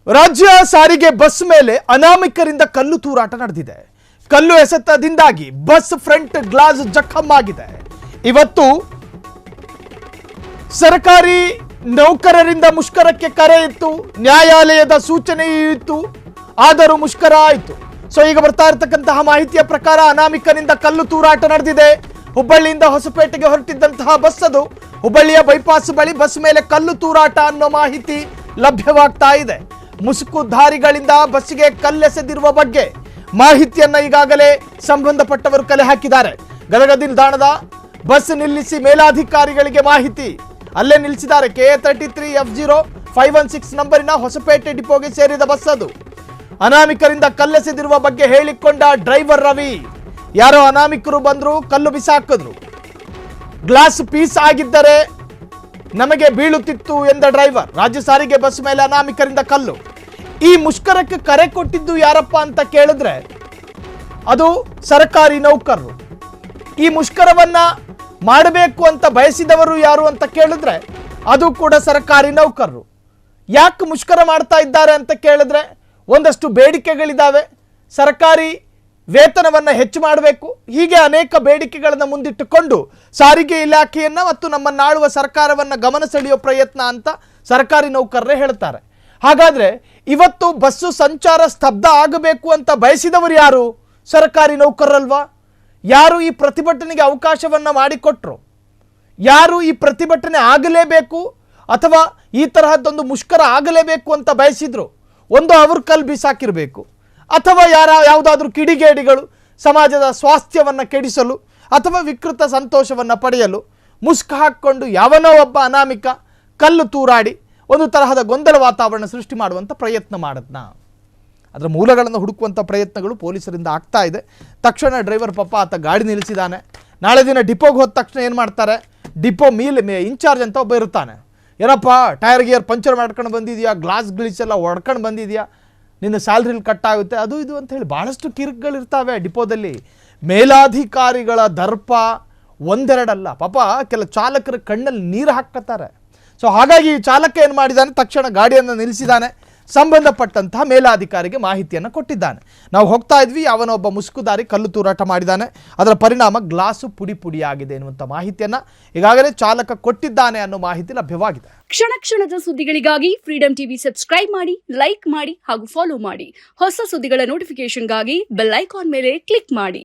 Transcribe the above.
ರಾಜ್ಯ ಸಾರಿಗೆ ಬಸ್ ಮೇಲೆ ಅನಾಮಿಕರಿಂದ ಕಲ್ಲು ತೂರಾಟ ನಡೆದಿದೆ. ಕಲ್ಲು ಎಸೆತದಿಂದಾಗಿ ಬಸ್ ಫ್ರಂಟ್ ಗ್ಲಾಸ್ ಜಖಮ್ಮಾಗಿದೆ. ಇವತ್ತು ಸರ್ಕಾರಿ ನೌಕರರಿಂದ ಮುಷ್ಕರಕ್ಕೆ ಕರೆ ಇತ್ತು, ನ್ಯಾಯಾಲಯದ ಸೂಚನೆಯೂ ಇತ್ತು, ಆದರೂ ಮುಷ್ಕರ ಆಯಿತು. ಸೊ ಈಗ ಬರ್ತಾ ಇರತಕ್ಕಂತಹ ಮಾಹಿತಿಯ ಪ್ರಕಾರ ಅನಾಮಿಕನಿಂದ ಕಲ್ಲು ತೂರಾಟ ನಡೆದಿದೆ. ಹುಬ್ಬಳ್ಳಿಯಿಂದ ಹೊಸಪೇಟೆಗೆ ಹೊರಟಿದ್ದಂತಹ ಬಸ್ ಅದು ಹುಬ್ಬಳ್ಳಿಯ ಬೈಪಾಸ್ ಬಳಿ ಬಸ್ ಮೇಲೆ ಕಲ್ಲು ತೂರಾಟ ಅನ್ನೋ ಮಾಹಿತಿ ಲಭ್ಯವಾಗ್ತಾ ಇದೆ. ಮುಸುಕುಧಾರಿಗಳಿಂದ ಬಸ್ಸಿಗೆ ಕಲ್ಲೆಸೆದಿರುವ ಬಗ್ಗೆ ಮಾಹಿತಿಯನ್ನ ಈಗಾಗಲೇ ಸಂಬಂಧಪಟ್ಟವರು ಕಲೆ ಹಾಕಿದ್ದಾರೆ. ಗದಗ ನಿಲ್ದಾಣದ ಬಸ್ ನಿಲ್ಲಿಸಿ ಮೇಲಾಧಿಕಾರಿಗಳಿಗೆ ಮಾಹಿತಿ ಅಲ್ಲೇ ನಿಲ್ಲಿಸಿದ್ದಾರೆ. KA33F0516 ನಂಬರಿನ ಹೊಸಪೇಟೆ ಡಿಪೋಗೆ ಸೇರಿದ ಬಸ್ ಅದು. ಅನಾಮಿಕರಿಂದ ಕಲ್ಲೆಸೆದಿರುವ ಬಗ್ಗೆ ಹೇಳಿಕೊಂಡ ಡ್ರೈವರ್ ರವಿ, ಯಾರೋ ಅನಾಮಿಕರು ಬಂದ್ರು, ಕಲ್ಲು ಬಿಸಾಕಿದ್ರು, ಗ್ಲಾಸ್ ಪೀಸ್ ಆಗಿದ್ದರೆ ನಮಗೆ ಬೀಳುತ್ತಿತ್ತು ಎಂದ ಡ್ರೈವರ್. ರಾಜ್ಯ ಸಾರಿಗೆ ಬಸ್ ಮೇಲೆ ಅನಾಮಿಕರಿಂದ ಕಲ್ಲು. ಈ ಮುಷ್ಕರಕ್ಕೆ ಕರೆ ಕೊಟ್ಟಿದ್ದು ಯಾರಪ್ಪ ಅಂತ ಕೇಳಿದ್ರೆ ಅದು ಸರ್ಕಾರಿ ನೌಕರರು. ಈ ಮುಷ್ಕರವನ್ನ ಮಾಡಬೇಕು ಅಂತ ಬಯಸಿದವರು ಯಾರು ಅಂತ ಕೇಳಿದ್ರೆ ಅದು ಕೂಡ ಸರ್ಕಾರಿ ನೌಕರರು. ಯಾಕೆ ಮುಷ್ಕರ ಮಾಡ್ತಾ ಇದ್ದಾರೆ ಅಂತ ಕೇಳಿದ್ರೆ ಒಂದಷ್ಟು ಬೇಡಿಕೆಗಳಿದ್ದಾವೆ. ಸರ್ಕಾರಿ ವೇತನವನ್ನು ಹೆಚ್ಚು ಮಾಡಬೇಕು, ಹೀಗೆ ಅನೇಕ ಬೇಡಿಕೆಗಳನ್ನು ಮುಂದಿಟ್ಟುಕೊಂಡು ಸಾರಿಗೆ ಇಲಾಖೆಯನ್ನ ಮತ್ತು ನಮ್ಮನ್ನಾಳುವ ಸರ್ಕಾರವನ್ನು ಗಮನ ಸೆಳೆಯೋ ಪ್ರಯತ್ನ ಅಂತ ಸರ್ಕಾರಿ ನೌಕರರೇ ಹೇಳ್ತಾರೆ. ಹಾಗಾದ್ರೆ ಇವತ್ತು ಬಸ್ಸು ಸಂಚಾರ ಸ್ತಬ್ಧ ಆಗಬೇಕು ಅಂತ ಬಯಸಿದವರು ಯಾರು? ಸರ್ಕಾರಿ ನೌಕರರಲ್ವಾ? ಯಾರು ಈ ಪ್ರತಿಭಟನೆಗೆ ಅವಕಾಶವನ್ನ ಮಾಡಿಕೊಟ್ರು? ಯಾರು ಈ ಪ್ರತಿಭಟನೆ ಆಗಲೇಬೇಕು ಅಥವಾ ಈ ತರಹದ್ದೊಂದು ಮುಷ್ಕರ ಆಗಲೇಬೇಕು ಅಂತ ಬಯಸಿದ್ರು? ಒಂದು ಅವರು ಕಲ್ಲು ಬೀಸಾಕಿರಬೇಕು, ಅಥವಾ ಯಾವುದಾದ್ರೂ ಕಿಡಿಗೇಡಿಗಳು ಸಮಾಜದ ಸ್ವಾಸ್ಥ್ಯವನ್ನು ಕೆಡಿಸಲು ಅಥವಾ ವಿಕೃತ ಸಂತೋಷವನ್ನು ಪಡೆಯಲು ಮುಸ್ಕು ಹಾಕ್ಕೊಂಡು ಯಾವನೋ ಒಬ್ಬ ಅನಾಮಿಕ ಕಲ್ಲು ತೂರಾಡಿ ಒಂದು ತರಹದ ಗೊಂದಲ ವಾತಾವರಣ ಸೃಷ್ಟಿ ಮಾಡುವಂಥ ಪ್ರಯತ್ನ ಮಾಡದ್ನ. ಅದರ ಮೂಲಗಳನ್ನು ಹುಡುಕುವಂಥ ಪ್ರಯತ್ನಗಳು ಪೊಲೀಸರಿಂದ ಆಗ್ತಾ ಇದೆ. ತಕ್ಷಣ ಡ್ರೈವರ್ ಪಾಪ ಆತ ಗಾಡಿ ನಿಲ್ಲಿಸಿದ್ದಾನೆ. ನಾಳೆ ದಿನ ಡಿಪೋಗೆ ಹೋದ ತಕ್ಷಣ ಏನು ಮಾಡ್ತಾರೆ, ಡಿಪೋ ಇನ್ಚಾರ್ಜ್ ಅಂತ ಒಬ್ಬ ಇರ್ತಾನೆ. ಏನಪ್ಪ ಟೈರ್ ಗಿಯರ್ ಪಂಚರ್ ಮಾಡ್ಕೊಂಡು ಬಂದಿದೆಯಾ, ಗ್ಲಾಸ್ ಎಲ್ಲ ಹೊಡ್ಕೊಂಡು ಬಂದಿದೆಯಾ, ನಿನ್ನ ಸ್ಯಾಲ್ರಿಲಿ ಕಟ್ ಆಗುತ್ತೆ, ಅದು ಇದು ಅಂತ ಹೇಳಿ ಭಾಳಷ್ಟು ಕಿರಿಕ್ಗಳಿರ್ತಾವೆ ಡಿಪೋದಲ್ಲಿ. ಮೇಲಾಧಿಕಾರಿಗಳ ದರ್ಪ ಒಂದೆರಡಲ್ಲ, ಪಾಪ ಕೆಲ ಚಾಲಕರ ಕಣ್ಣಲ್ಲಿ ನೀರು ಹಾಕ್ತಾರೆ. ಸೊ ಹಾಗಾಗಿ ಈ ಚಾಲಕ ಏನು ಮಾಡಿದ್ದಾನೆ, ತಕ್ಷಣ ಗಾಡಿಯನ್ನು ನಿಲ್ಲಿಸಿದ್ದಾನೆ, ಸಂಬಂಧಪಟ್ಟಂತಹ ಮೇಲಾಧಿಕಾರಿಗೆ ಮಾಹಿತಿಯನ್ನು ಕೊಟ್ಟಿದ್ದಾನೆ. ನಾವು ಹೋಗ್ತಾ ಇದ್ವಿ, ಅವನೊಬ್ಬ ಮುಸುಕುದಾರಿ ಕಲ್ಲು ತೂರಾಟ ಮಾಡಿದ್ದಾನೆ, ಅದರ ಪರಿಣಾಮ ಗ್ಲಾಸು ಪುಡಿ ಪುಡಿಯಾಗಿದೆ ಎನ್ನುವಂಥ ಮಾಹಿತಿಯನ್ನು ಈಗಾಗಲೇ ಚಾಲಕ ಕೊಟ್ಟಿದ್ದಾನೆ ಅನ್ನೋ ಮಾಹಿತಿ ಲಭ್ಯವಾಗಿದೆ. ಕ್ಷಣ ಕ್ಷಣದ ಸುದ್ದಿಗಳಿಗಾಗಿ ಫ್ರೀಡಂ ಟಿವಿ ಸಬ್ಸ್ಕ್ರೈಬ್ ಮಾಡಿ, ಲೈಕ್ ಮಾಡಿ ಹಾಗೂ ಫಾಲೋ ಮಾಡಿ. ಹೊಸ ಸುದ್ದಿಗಳ ನೋಟಿಫಿಕೇಶನ್ಗಾಗಿ ಬೆಲ್ ಐಕಾನ್ ಮೇಲೆ ಕ್ಲಿಕ್ ಮಾಡಿ.